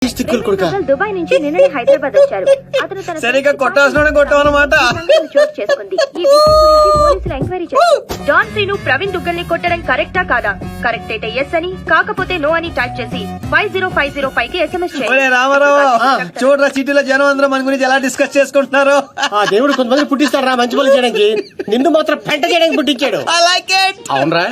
Dubai నుంచి నిన్ననే హైదరాబాద్ వచ్చారు. అతను తన సరిగ్గా కొట్టాల్సిన కొట్టావన్నమాట. చోటు చేసుకుంది. ఈ విషయం గురించి పోలీసులు ఎంక్వైరీ చేశారు. డాన్ శ్రీను ప్రవీణ్ దుగ్గల్ని కొట్టడం కరెక్టా కాదా? కరెక్ట్ అయితే ఎస్ అని, కాకపోతే నో అని టైప్ చేసి 50505 కి SMS చేయండి. రామారావు చూడరా, సిటీలో జనం అందరూ మన గురించి ఎలా డిస్కస్ చేసుకుంటున్నారు. దేవుడు కొంతమంది పుట్టిస్తారా మంచి పనులు చేయడానికి, నిన్ను మాత్రం పెంట చేయడానికి పుట్టించాడు. అవునరా,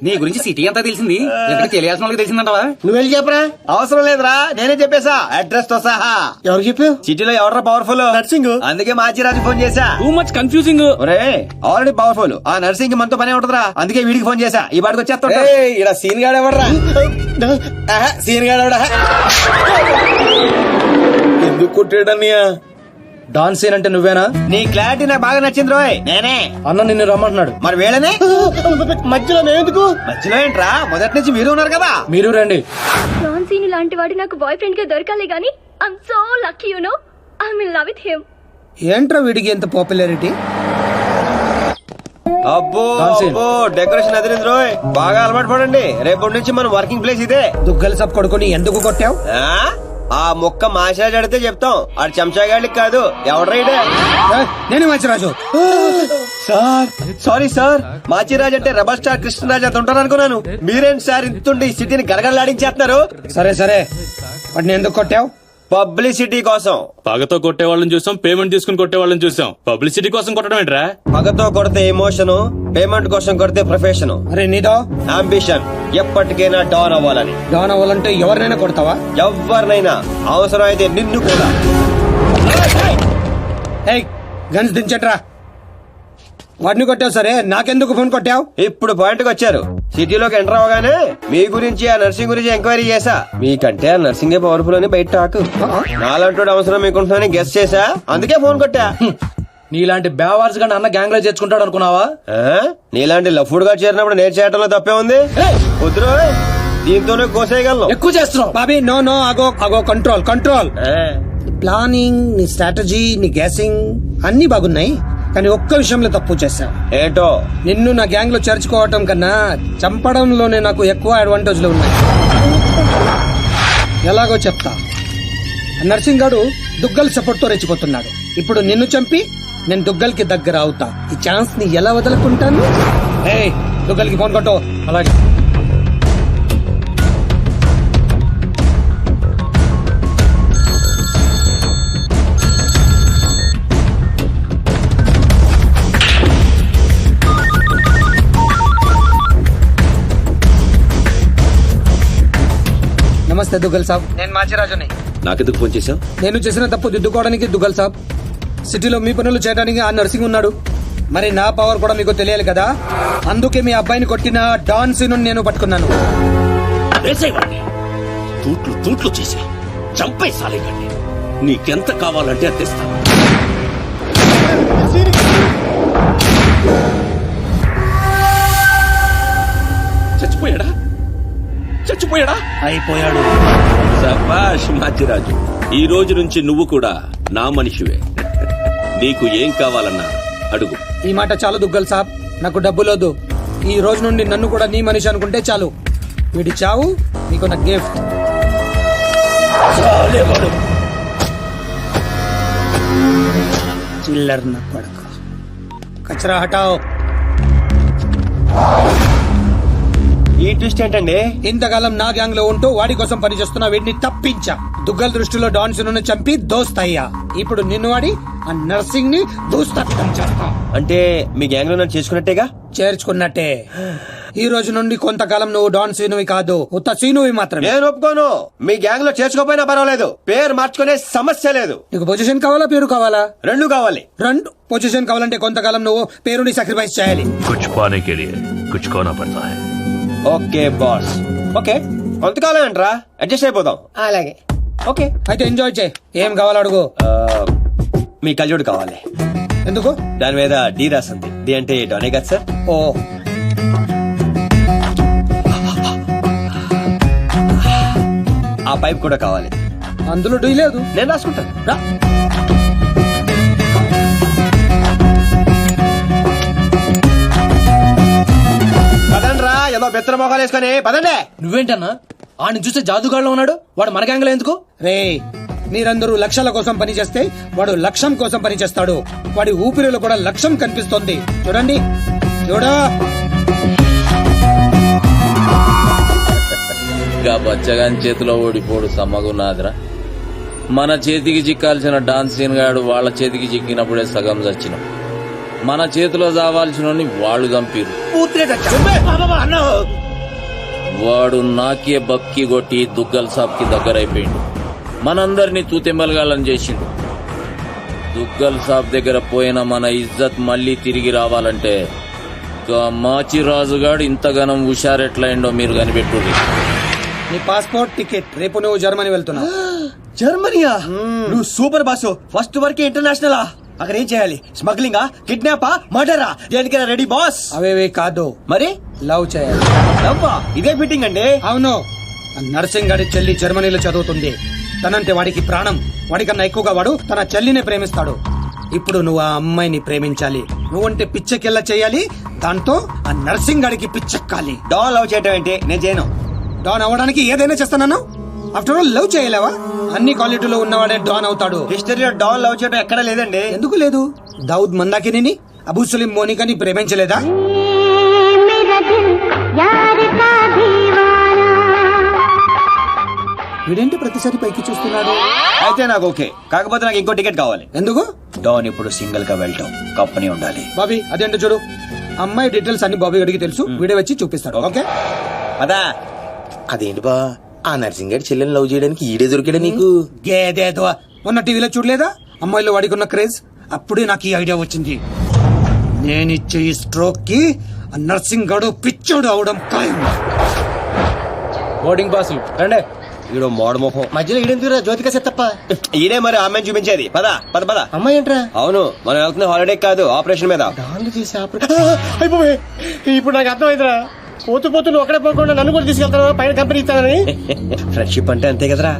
నీ గురించి సిటీ అంతా తెలిసింది. ఎక్కడికి తెలియాల్సిన వాళ్ళకి తెలిసిందంటవా? నువ్వు వెళ్ళి చెప్పరా. అవసరం లేదురా, నేనే చెప్పేశా అడ్రస్ తో సహా. ఎవరు చెప్పావు? సిటీలో ఎవడరా పవర్ఫుల్? నర్సింగ్. అందుకే మాచిరాజు ఫోన్ చేశా. Too much confusing. ఒరే ఆల్రెడీ పవర్ఫుల్, ఆ నర్సింగ్ మనతో పనే ఉంటదిరా. అందుకే వీడికి ఫోన్ చేశా. ఈ బాడికి వచ్చేస్తా. ఇక్కడ సీన్ గాడు ఎవడరా? సీన్ గాడు ఎవడా? ఎందుకు కొట్టాడన్నయ్యా? డాన్ సీన్ అంటే నువ్వేనా? నీ క్లారిటీ నాకు బాగా నచ్చింది రోయ్. నేనే. అన్న నిన్ను రమ్మంటున్నాడు. మరి వేళనే మధ్యలో నేందుకు? మధ్యలో ఏంట్రా, మొదటి నుంచి మీరు ఉన్నారు కదా. మీరు రండి. డాన్ శ్రీను లాంటి వాడు నాకు బాయ్ ఫ్రెండ్ గా దొరకాలి గానీ I'm so lucky, you know. I will love with him. ఏంట్రా వీడికి ఎంత పాపులారిటీ? అబ్బో అబ్బో, డెకరేషన్ అదిరింది రోయ్. బాగా అలవాటు పడండి. రేపటి నుంచి మన వర్కింగ్ ప్లేస్ ఇదే. దుగ్గల సబ్ కొడుకుని ఎందుకు కొట్టావు? ఆ మొక్క మాసాజ్ అడితే చెప్తాం. ఆడు చెంచాగాళ్ళకి కాదు. ఎవడ్రైడే? నేను Manchiraju. Sir sorry sir, Machiraj అంటే రెబల్ స్టార్ కృష్ణరాజ్ అంత ఉంటారు అనుకున్నాను. మీరేంటి సార్ ఇంతుండి ఈ సిటీని గడగడలాడించేస్తున్నారు? సరే సరే, వాటిని ఎందుకు కొట్టావు? పబ్లిసిటీ కోసం. పగతో కొట్టే వాళ్ళని చూసాం, పేమెంట్ తీసుకుని కొట్టే వాళ్ళని చూసాం. పబ్లిసిటీ కోసం కొట్టడం ఏంట్రా? పగతో కొడితే ఎమోషన్, పేమెంట్ కోసం కొడితే ప్రొఫెషన్, అరే నీదో అంబిషన్. ఎప్పటికైనా డాన్ అవ్వాలని. డాన్ అవ్వాలంటే ఎవరినైనా కొడతావా? ఎవరినైనా, అవసరం అయితే నిన్ను కూడా. ఏయ్ గన్స్ దించట్రా. వాడిని కొట్టావు సరే, నాకెందుకు ఫోన్ కొట్టావు? ఇప్పుడు పాయింట్కి వచ్చారు. సిటీలోకి ఎంటర్ అవగానే మీ గురించి, ఆ నర్సింగ్ గురించి ఎంక్వైరీ చేశా. మీకంటే ఆ నర్సింగే పవర్ఫుల్ అని బయట టాక్. నాలంటూ అవసరం మీకుంటుందని గెస్ చేశా, అందుకే ఫోన్ కొట్టా. నీలాంటి బేవార్స్ గా అన్న గ్యాంగ్ లో చేర్చుకుంటాడు అనుకున్నావా? నీలాంటి లఫ్డ్ గా చేరినప్పుడు నేను చేయటంలో తప్పే ఉంది. వద్దురో, దీంతోనే కోసేయగలను. ఎక్కువ చేస్తున్నావు బాబీ. నో నో, అగో అగో, కంట్రోల్ కంట్రోల్. ప్లానింగ్, నీ స్ట్రాటజీ, నీ గ్యాసింగ్ అన్ని బాగున్నాయి, కానీ ఒక్క విషయంలో తప్పు చేశావు. ఏంటో? నిన్ను నా గ్యాంగ్ లో చేర్చుకోవటం కన్నా చంపడంలోనే నాకు ఎక్కువ అడ్వాంటేజ్లు ఉన్నాయి. ఎలాగో చెప్తా. నర్సింగ్ గాడు దుగ్గల్ సపోర్ట్ తో రెచ్చిపోతున్నాడు. ఇప్పుడు నిన్ను చంపి నేను దుగ్గల్ కి దగ్గర అవుతా. ఈ ఛాన్స్ ని ఎలా వదులుకుంటాను? ఏయ్ దుగ్గల్ కి ఫోన్ కొట్టు. అలాగే. నమస్తే దుగ్గల్ సాబ్, నేను మాచిరాజుని. నాకెందుకు ఫోన్ చేశావు? నేను చేసిన తప్పు దిద్దుకోవడానికి దుగ్గల్ సాబ్, సిటీలో మీ పనులు చేయడానికి ఆ నర్సింగ్ ఉన్నాడు. మరి నా పవర్ కూడా మీకు తెలియాలి కదా. అందుకే మీ అబ్బాయిని కొట్టిన డాన్ సీను నేను పట్టుకున్నాను. తూట్లు తూట్లు చేసి చంపేసాలేకండి. నీకెంత కావాలంటే అంత ఇస్తాను. చచ్చిపోయాడా? చచ్చిపోయాడా? అయిపోయాడు. శభాష్ మాచిరాజు, ఈ రోజు నుంచి నువ్వు కూడా నా మనిషివే. నీకు ఏం కావాలన్నా అడుగు. ఈ మాట చాలు దుగ్గల్ సాబ్, నాకు డబ్బులోదు. ఈ రోజు నుండి నన్ను కూడా నీ మనిషి అనుకుంటే చాలు. వీడి చావు నీకు నా గిఫ్ట్. చిల్లర్ నా కొడక. కచరా హటాओ. ఈ ట్విస్ట్ ఏంటండి? ఇంతకాలం నా గ్యాంగ్ లో ఉంటూ వాడి కోసం పనిచేస్తున్న వీడిని తప్పించా. దుగ్గల్ దృష్టిలో డాన్ సీనుని చంపి దోస్తయ్యా. ఇప్పుడు నిన్ను వాడి ఆ నర్సింగ్ ని దూస్తత్వం చేస్తా. అంటే మీ గ్యాంగ్ లో నన్ను చేసుకున్నట్టేగా? చేర్చుకున్నట్టే. ఈ రోజు నుండి కొంతకాలం నువ్వు డాన్ సీనువి కాదు, ఉత్త సీనువి మాత్రమే. నేను ఒప్పుకోను. మీ గ్యాంగ్ లో చేసుకోపోయినా పర్వాలేదు, పేరు మార్చుకునే సమస్య లేదు. నీకు పొజిషన్ కావాలా, పేరు కావాలా? రెండు కావాలి. రెండు. పొజిషన్ కావాలంటే కొంతకాలం నువ్వు పేరుని సాక్రిఫైస్ చేయాలి. कुछ पाने के लिए कुछ खोना पड़ता है. Okay boss. ఓకే, కొంతకాలం ఏంట్రా, అడ్జస్ట్ అయిపోదాం. అలాగే. ఓకే, అయితే ఎంజాయ్ చేయి. ఏం కావాలో అడుగు. మీ కళ్ళజోడు కావాలి. ఎందుకు? దాని మీద డి రాసింది. డి అంటే డోనే కదా సార్? ఓ, ఆ పైప్ కూడా కావాలి. అందులో డీ లేదు. నేను రాసుకుంటాను. రా. పదండ్రా, ఏదో బెత్తర మొఖాలు వేసుకొని పదండి. నువ్వేంటన్నా ఆడిని చూస్తే జాదుగాడులో ఉన్నాడు, వాడు మన గ్యాంగ్ లో ఎందుకు? రే మీరందరూ లక్ష్యాల కోసం పనిచేస్తే వాడు లక్ష్యం కోసం పనిచేస్తాడు. వాడి ఊపిరిలో కూడా లక్ష్యం కనిపిస్తోంది. చూడండి చూడా. ఇంకా బచ్చగాని చేతిలో ఓడిపోడు సమ్మగున్నాదిరా. మన చేతికి చిక్కాల్సిన డాన్స్ సీన్ గాడు వాళ్ళ చేతికి చిక్కినప్పుడే సగం చచ్చినాం. మన చేతిలో చావాల్సిన వాళ్ళు చంపిరు. వాడు నాకే బక్కి కొట్టి దుగ్గల్ సాబ్ కి దగ్గరైపోయిండు. మనందరినీ తూతెంబలగాలని చేసిండు. దుగ్గల్ సాబ్ దగ్గర పోయిన మన ఇజ్జత్ మళ్ళీ తిరిగి రావాలంటే మాచిరాజుగాడు ఇంతగానం హుషారెట్లయిండో మీరు కనిపెట్టుర్రి. నీ పాస్పోర్ట్ టికెట్, రేపు నువ్వు జర్మనీ వెళ్తున్నావు. జర్మనీయా? నువ్వు సూపర్ బాసు. ఫస్ట్ వరకు ఇంటర్నేషనలా? అక్కడ ఏం చేయాలి? స్మగ్లింగా, కిడ్నాపా, మర్డరా? దేనికైనా రెడీ బాస్. అవేవే కాదు, మరి లవ్ చేయాలి. నవ్వా? ఇదే ఫిట్టింగ్ అండి. అవును, నర్సింగ్ గారి చెల్లి జర్మనీలో చదువుతుంది. తనంటే వాడికి ప్రాణం. వాడికన్నా ఎక్కువగా వాడు తన చెల్లిని ప్రేమిస్తాడు. ఇప్పుడు నువ్వు ఆ అమ్మాయిని ప్రేమించాలి. నువ్వంటే పిచ్చెకెళ్ళ చేయాలి. దాంతో ఆ నర్సింగ్ గాడికి పిచ్చెక్కాలి. డాన్ లవ్ చేయటం ఏంటి? నేను చేయను. డాన్ అవ్వడానికి ఏదైనా చేస్తాను. ఆఫ్టర్ ఆల్ లవ్ చేయలేవా? అన్ని క్వాలిటీలో ఉన్నవాడే డాన్ అవుతాడు. హిస్టరీలో డాన్ లవ్ చేయడం ఎక్కడా లేదండి. ఎందుకు లేదు? దావుద్ మందాకిని, అబూ సలీం మోనికాని ప్రేమించలేదా? వీడేంటి ప్రతిసారి పైకి చూస్తున్నాడు? అయితే నాకు ఓకే. కాకపోతే నాకు ఇంకో టికెట్ కావాలి. ఎందుకు? డాన్ ఇప్పుడు సింగిల్ గా వెళ్ళటం, కంపెనీ ఉండాలి. బాబీ అదేంటో చూడు. అమ్మాయి డీటెయిల్స్ అన్ని బాబీ గడికి తెలుసు. వీడే వచ్చి చూపిస్తాడు. ఓకే అదా? అదేంటి బా, ఆ నర్సింగ్ గారి చెల్లెని లవ్ చేయడానికి ఈడే దొరికాడా నీకు? గేదేదో మొన్న టీవీలో చూడలేదా అమ్మాయిలో వాడికి ఉన్న క్రేజ్? అప్పుడే నాకు ఈ ఐడియా వచ్చింది. నేనిచ్చే ఈ స్ట్రోక్ కి ఆ నర్సింగ్ గడు పిచ్చోడు అవడం ఖాయం. బోర్డింగ్ పాసులు రండే. ఈడో మోడ మొహం. మధ్యలో ఈడెందుకురా జ్యోతిక సెత్తప్ప? ఈడే మరి అమ్మాయిని చూపించేది. పద పద పద. అమ్మాయి ఏంట్రా? అవును, మనం వెళ్తున్న హాలిడే కాదు, ఆపరేషన్ మీద. డాన్లు చేసి అయిపోయి ఇప్పుడు నాకు అర్థమైందిరా. పోతూ పోతూ నువ్వు ఒక్కడే పోకుండా నన్ను కూడా తీసుకెళ్తాను పైన కంపెనీ ఇస్తానని. ఫ్రెండ్షిప్ అంటే అంతే కదరా.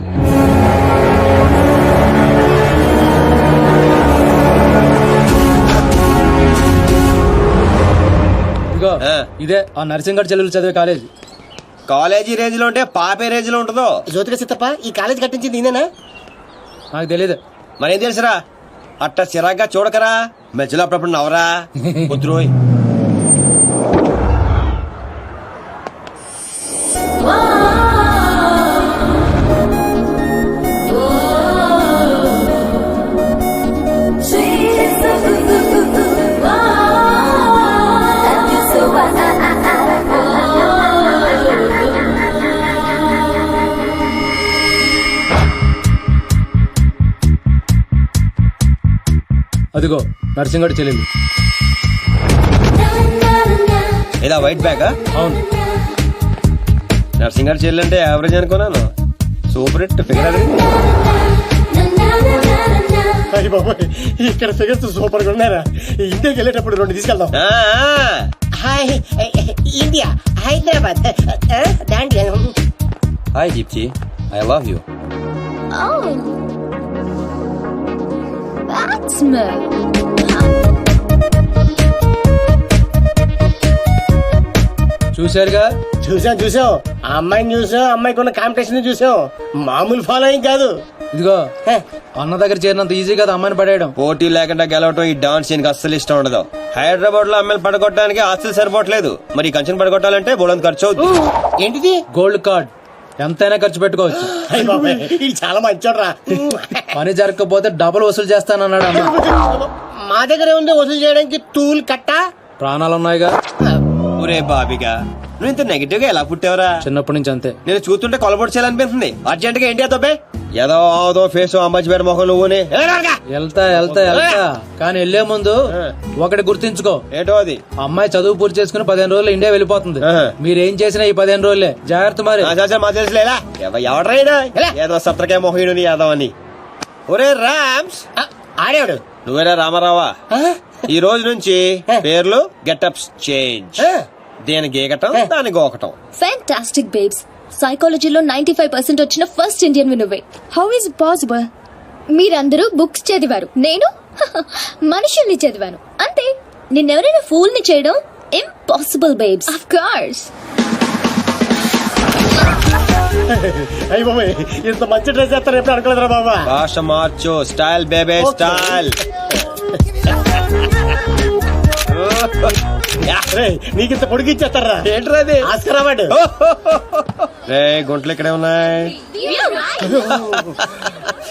ఇదిగో ఆ. ఇదే ఆ నర్సింగ్ గారు చెల్లెలు చదివే కాలేజ్. కాలేజీ రేంజ్ లో ఉంటే పాపే రేంజ్ లో ఉంటుందో. జ్యోతిక సెత్తప్ప ఈ కాలేజ్ కట్టించింది నేనేనా? నాకు తెలియదు. మరేం తెలుసురా? అట్ట చిరాగ్గా చూడకరా. మధ్యలో అప్పుడప్పుడు నవరా. కుదురోయ్. అదిగో నర్సింగ్ గారు చెల్లెలు. ఇలా వైట్ బ్యాగ్. అవును, నర్సింగ్ గారు చెల్లంటే యావరేజ్ అనుకున్నాను. సూపర్ హిట్ ఫిగర్ అది. అయ్య బాబోయ్, ఇక్కడ ఫిగర్స్ సూపర్ గా ఉన్నారా? ఇండియాకి వెళ్ళేటప్పుడు 2 తీసుకెళ్దాం. Hi India, Hyderabad. దాంట్లో hi Deepti, I love you. Oh, that's me. చూశారుగా. చూసాం. ఆ అమ్మాయిని చూసాం, అమ్మాయికి ఉన్న కాంపిటీషన్ చూసాం. మామూలు ఫాలోయింగ్ కాదు. ఇదిగో అన్న దగ్గర చేరినంత ఈజీ కదా అమ్మాయిని పడేయడం. పోటీ లేకుండా గెలవటం ఈ డాన్స్ సీన్ కి అస్సలు ఇష్టం ఉండదు. హైదరాబాద్ లో అమ్మాయిలు పడగొట్టడానికి ఆస్తులు సరిపోవట్లేదు. మరి ఈ కంచెని పడగొట్టాలంటే బోళంత ఖర్చు అవుతుంది. ఏంటిది? గోల్డ్ కార్డ్ ఎంతైనా ఖర్చు పెట్టుకోవచ్చు. అయ్య బాబాయ్, ఇది చాలా మంచోడ్రా. పని జరగకపోతే డబుల్ వసూలు చేస్తానన్నాడు అన్న. మా దగ్గర ఉంది వసూలు చేయడానికి టూల్ కట్ట. ప్రాణాలున్నాయిగా. ఒరే బాబిగా, నువ్వు ఇంత నెగిటివ్ గా ఎలా పుట్టావరా? చిన్నప్పటి నుంచి అంతే. నేను చూస్తుంటే కొలబొట్టు చేయాలనిపిస్తుంది. అర్జెంట్ గా ఏంటి అతోపే ఏదో ఆదో ఫేస్ అమ్మాయి మొహం నువ్వునే. వెళ్తా కానీ వెళ్లే ముందు ఒకటి గుర్తించుకో. ఏంటో అది? అమ్మాయి చదువు పూర్తి చేసుకుని 15 రోజులు ఇండియా వెళ్ళిపోతుంది. మీరేం చేసినా ఈ 15 రోజులే జాగ్రత్త. మరి మా తెలుసులేలా ఎవడరైనా ఏదో సత్రకాయ మొహీడు ఏదో అని. ఒరే రామ్స్, ఆడేవాడు నువ్వేరా రామారావా? ఈ రోజు నుంచి పేర్లు గెటప్స్ చేంజ్. దేని గీకటం, దాని గోకటం. Fantastic babes. సైకాలజీలో 95% వచ్చిన ఫస్ట్ ఇండియన్ నువ్వే. How is possible? మీరందరూ బుక్స్ చదివారు, నేను మనుషుల్ని చదివాను. అంతే. నిన్నెవరైనా ఫూల్ ని చేయడం ఇంపాసిబుల్ బేబ్స్. Of course. అయ్యి బాబాయ్ ఇంత మంచి డ్రెస్ చేస్తారు ఎప్పుడు అనుకోలేదురా బాబా. భాష మార్చు, స్టైల్ బేబే స్టైల్. రేయ్, నీకింత పొడిగి ఇచ్చేస్తారా? ఏంట్రా అది? Oscar award. రే గుంటలు ఇక్కడే ఉన్నాయి.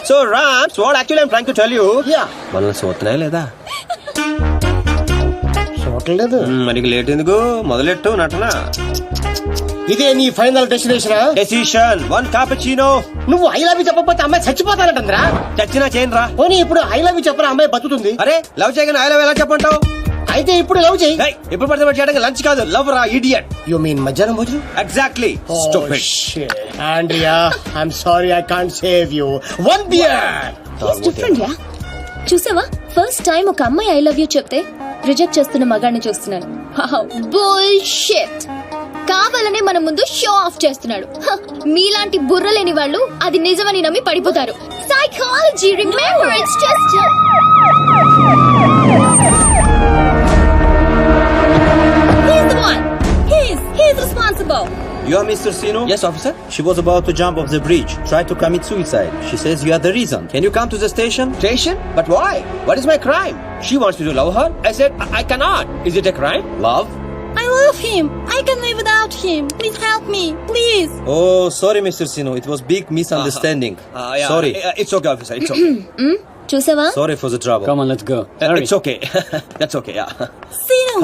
So Rams, what actually I'm trying to tell you, మనల్ని చూస్తున్నాయా లేదా? చూడలేదు. మరి లేట్ ఎందుకు, మొదలెట్టు నటన. ఇదే నీ ఫైనల్ డెస్టినేషన్? Decision 1 cappuccino. నువ్వు ఐ లవ్ యూ చెప్పకపోతే అమ్మాయి చచ్చిపోతానంటరా. చచ్చినా చేయను రా. పోనీ ఇప్పుడు ఐ లవ్ యూ చెప్పరా అమ్మాయి బతుకుతుంది. అరే లవ్ చేయగానే ఐ లవ్ ఎలా చెప్పంటావు? అయితే ఇప్పుడు లవ్ చేయి. ఇప్పుడు పడితే చేయడానికి లంచ్ కాదు, లవ్ రా ఇడియట్. యు మీన్ మధ్యాహ్నం భోజనం? Exactly. Stupid. Andrea, I'm sorry, I can't save you. One beer. Different yeah. చూసావా, ఫస్ట్ టైం ఒక అమ్మాయి ఐ లవ్ యూ చెప్తే రిజెక్ట్ చేస్తున్న మగాడిని చూస్తున్నాను. బుల్షిట్. కావాలనే మన ముందు షో ఆఫ్ చేస్తున్నాడు. హ, మీలాంటి బుర్ర లేని వాళ్ళు అది నిజమని నమ్మి పడిపోతారు. Psychology, remember, it's just he's responsible. You are Mr. Sino? Yes, officer. She was about to jump off the bridge, tried to commit suicide. She says you are the reason. Can you come to the station? Station? But why? What is my crime? She wants me to love her. I said I cannot. Is it a crime? Love? I love him. I can live without him. Please help me, please. Oh, sorry, Mr. Sino. It was big misunderstanding. Yeah, Sorry. It's okay, officer. It's okay. చూసావా? Sorry for the trouble. Come on, let's go. It's okay. That's okay. Yeah. Sino,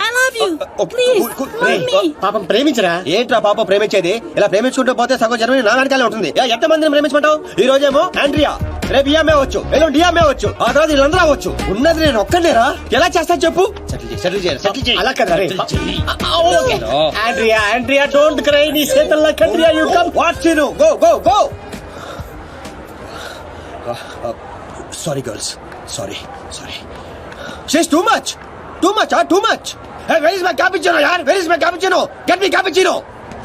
I love you. Please, love me. పాపం ప్రేమించరా. ఏంట్రా పాప ప్రేమించేది? ఇలా ప్రేమించుకుంటూ పోతే సగం Germany నా వెనకాలే ఉంటుంది. ఎంత మందిని ప్రేమించమంటావు? ఈ రోజేమో ఆండ్రియా, రేపు ఇయామే అవచ్చు, ఎల్లుండి డియామే అవచ్చు, ఆ తర్వాత వీళ్ళందరూ అవచ్చు. ఉన్నది నేను ఒక్కనేరా. ఎలా చేస్తా చెప్పు? సెటిల్ చేయి. అలా కదా రే. Andrea, Andrea, don't cry. నీ చేతల్లా కండ్రియా, you come. What scene? Go. Sorry girls. Sorry. She's too much. Too much. Hey, where is my cappuccino, yaar? Where is my cappuccino? Get me cappuccino.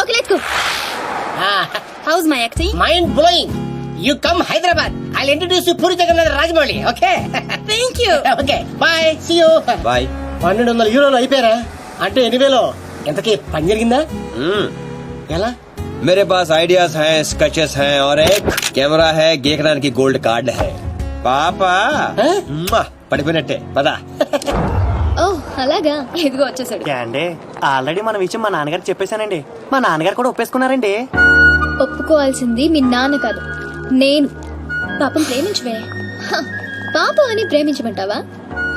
Okay, let's go. How's my acting? Mind blowing. You come Hyderabad. I'll introduce you Puri Jagannadh Rajamouli. Okay. Thank you. Okay bye, see you. Bye. 1200 యూరోలు అయిపోయారా? అంటే 8,000. ఎంతకి పని జరిగిందా? ఎలా? मेरे पास ideas हैं, sketches हैं और एक कैमरा है, गेकरान की गोल्ड कार्ड है. పాపా పడిపోయినట్టే పదా. ఓ అలాగా, ఇదిగో వచ్చేసాడు. అండి ఆల్రెడీ మన విషయం మా నాన్నగారు చెప్పేశానండి. మా నాన్నగారు కూడా ఒప్పేసుకున్నారండి. ఒప్పుకోవాల్సింది మీ నాన్న కాదు, నేను. పాపం ప్రేమించవే. హ, పాపం అని ప్రేమించమంటావా?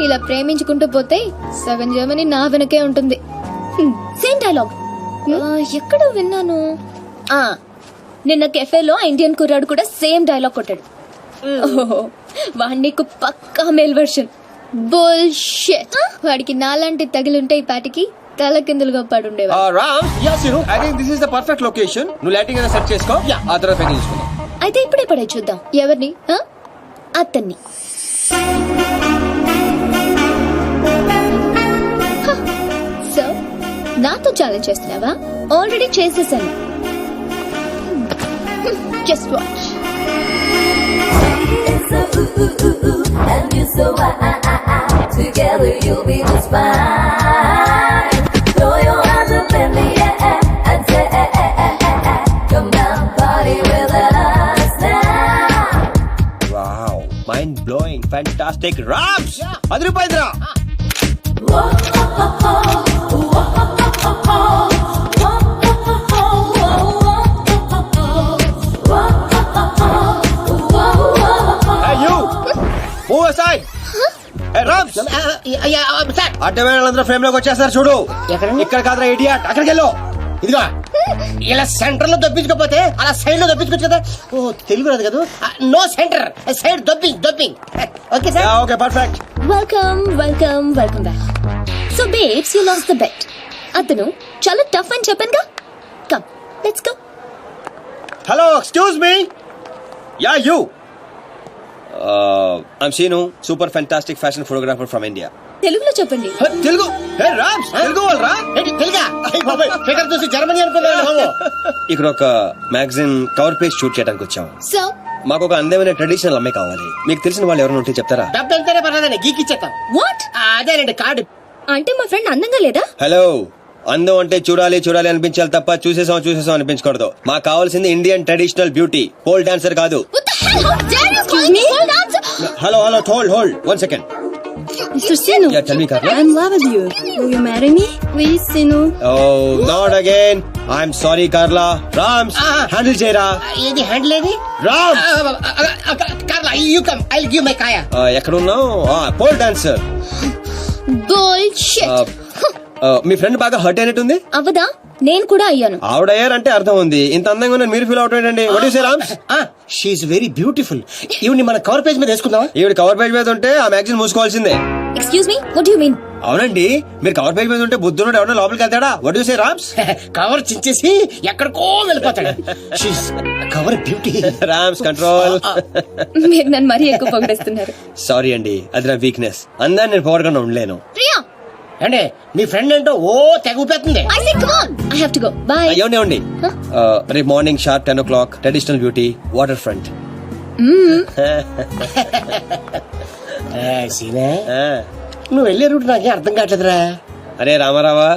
ఇలా ప్రేమించుకుంటూ పోతే సగం జర్మనీ నా వెనకే ఉంటుంది. సేమ్ డైలాగ్ ఎక్కడో విన్నాను. నిన్న కెఫేలో ఇండియన్ కుర్రాడు కూడా సేమ్ డైలాగ్ కొట్టాడు. వాడి నీకు పక్కా మేల్ వర్షన్. బుల్షిట్. వాడికి నాలాంటి తగిలింటే ఈ పాటికి తల కిందులుగా పడుండేవా. Ram, I think this is the perfect location. నువ్వు లైటింగ్ అయినా సెట్ చేసుకో, ఆ తర్వాత పెంచుకుందాం. అయితే ఇప్పుడే పడే చూద్దాం. ఎవరిని? అతన్ని. సో నాతో ఛాలెంజ్ చేస్తున్నావా? ఆల్రెడీ చేసేసాను. Just watch. And you so together you'll be just fine. Throw your hands up in the air and say, come down, party with us now. Wow, mind blowing, fantastic. Raps, 10 రూపాయలురా. అడ్డమైన వాళ్ళందరూ frame లోకి వచ్చేస్తారు చూడు. ఇక్కడ కాదురా idiot, అక్కడికి వెళ్ళు. ఇదిగో ఇలా సెంటర్ లో దొప్పించుకోపోతే అలా సైడ్ లో దొప్పించుకోవచ్చు కదా. ఓ తెలుగు రాదు కదా. No centre, side dropping. Okay sir. Okay perfect. Welcome back. So babes, you lost the bet. అతను చాలా టఫ్ అని చెప్పానుగా. Come, let's go. Hello, excuse me. Ya you. I'm Seenu, super fantastic fashion photographer from India. తెలుగులో చెప్పండి. తెలుగు? రామ్స్, తెలుగు వాళ్ళరా? తెలుగా? Figure చూసి Germany అనుకున్నాను. ఇక్కడ ఒక మ్యాగజైన్ కవర్ పేజ్ షూట్ చేయడానికి వచ్చాం. సో మాకు ఒక అందమైన ట్రెడిషనల్ అమ్మాయి కావాలి. మీకు తెలిసిన వాళ్ళు ఎవరైనా ఉంటే చెప్తారా? డబ్బు ఎంతైనా పర్లేదండి, గీకిచ్చేస్తాం. వాట్? అదేనండి కార్డు. అంటే మా ఫ్రెండ్ అందంగా లేదా? హలో, అందం అంటే చూడాలి చూడాలి అనిపించాలి తప్ప చూసేసాం అనిపించకూడదు. మాకు కావాల్సింది Indian traditional beauty, pole dancer కాదు. What the hell? How dare you call me pole dancer? Hello hold 1 second. Mr. Sinu, Yeah, tell me, Carla. I'm in love with you. Will you marry me? Please, Sinu. Oh, not again. I'm sorry, Carla. Rams, handle చేయరా. ఏది handle ఏది? Rams, Carla you come I give my కాయా. ఎక్కడ ఉన్నావు? Pole dancer. Bullshit. మీ friend బాగా hurt అయినట్టుంది. అవదా? నేను కూడా అయ్యాను. ఆవిడయ్యారంటే అర్థం ఉంది. ఇంత అందంగా ఉన్నాను మీరు ఫీల్ అవుట్ ఏంటండి? What you say Rams? She is very beautiful. ఈవిని మన కవర్ పేజ్ మీద వేసుకుందామా? ఈవిడ కవర్ పేజ్ మీద ఉంటే ఆ magazine మూసుకోవాల్సిందే. Excuse me, what do you mean? అవునండి, మీరు కవర్ పేజ్ మీద ఉంటే బుద్ధుడు ఎవరైనా లోపలికి వెళ్తాడా? What you say Rams? Cover చించేసి ఎక్కడికో వెళ్ళిపోతాడు. She is cover beauty. Rams control. మీరు నన్ను మరీ ఎక్కువ పొగిడేస్తున్నారు. సారీ అండి, అది నా వీక్నెస్. అందాన్ని నేను పోగొట్టుకుని ఉండలేను. ప్రియా, అంటే మీ ఫ్రెండ్ ఏంటో ఓ తెగిపోతుంది. I say come on. I have to go. Bye. ఏమండి రేపు morning sharp 10 o'clock traditional beauty waterfront. సీనే నువ్వు వెళ్ళే రూట్ నాకే అర్థం కావట్లేదురా. అరే రామారావా,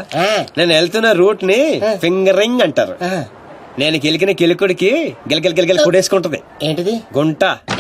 నేను వెళ్తున్న రూట్ ని ఫింగరింగ్ అంటారు. నేను కెలికిన కెలుకుడికి గిలగిల కొడేసుకుంటది. ఏంటిది? గుంట.